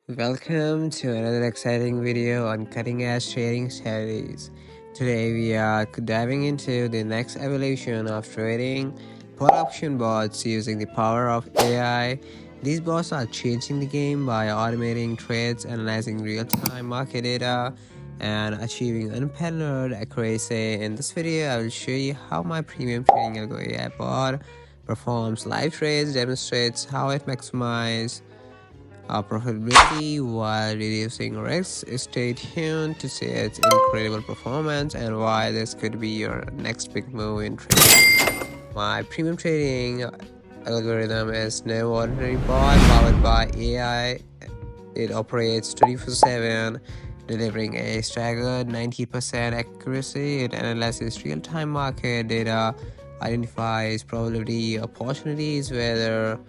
Welcome to another exciting video on cutting-edge trading strategies. Today we are diving into the next evolution of trading put option bots using the power of AI. These bots are changing the game by automating trades, analyzing real-time market data, and achieving unparalleled accuracy. In this video, I will show you how my premium trading algo AI bot performs live trades, demonstrates how it maximizes profitability while reducing risks. Stay tuned to see its incredible performance and why this could be your next big move in trading. My premium trading algorithm is no ordinary bot powered by AI. It operates 24/7, delivering a staggered 90% accuracy. It analyzes real-time market data, identifies probability opportunities, whether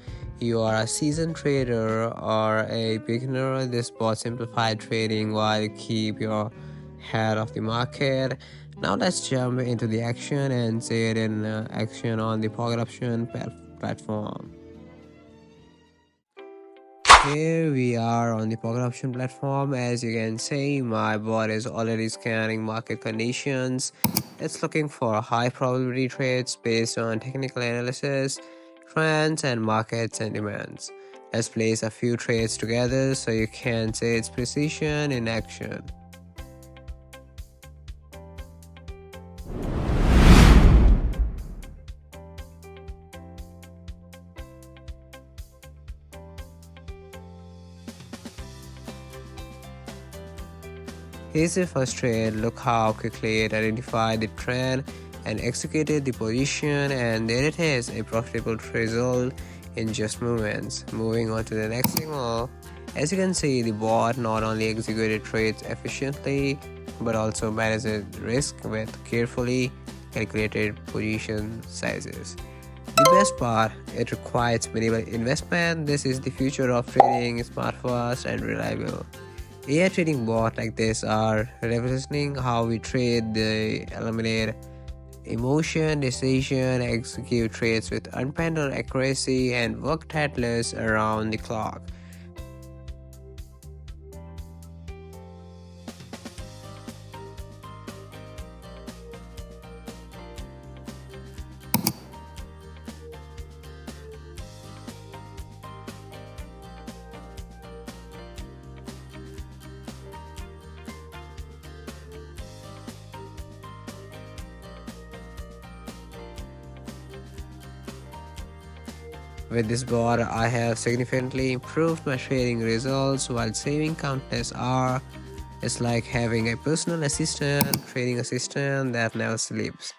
you are a seasoned trader or a beginner. This bot simplifies trading while keep your head of the market. Now let's jump into the action and see it in action on the pocket option platform. Here we are on the pocket option platform. As you can see, my bot is already scanning market conditions. It's looking for high probability trades based on technical analysis, trends, and market sentiments. Let's place a few trades together so you can see its precision in action. Here's the first trade. Look how quickly it identified the trend and executed the position, and there it is, a profitable result in just moments. Moving on to the next signal. As you can see, the bot not only executed trades efficiently but also managed risk with carefully calculated position sizes. The best part, it requires minimal investment. This is the future of trading, smart, fast, and reliable. AI trading bots like this are revolutionizing how we trade. They eliminate emotion, decision, execute trades with unparalleled accuracy, and work tireless around the clock. With this bot, I have significantly improved my trading results while saving countless hours. It's like having a personal assistant, trading assistant that never sleeps.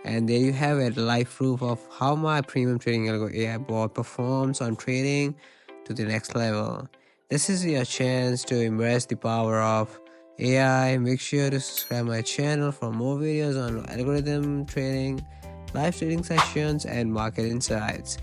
And there you have it, live proof of how my premium trading algo AI bot performs on trading to the next level. This is your chance to embrace the power of AI. Make sure to subscribe my channel for more videos on algorithm trading, live trading sessions, and market insights.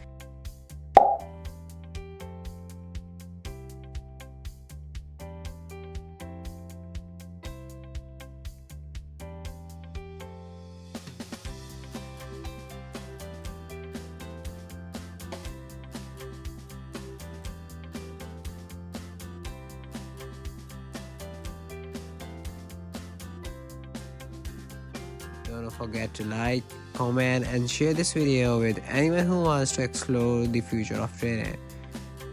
Don't forget to like, comment, and share this video with anyone who wants to explore the future of trading.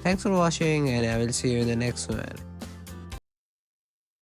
Thanks for watching, and I will see you in the next one.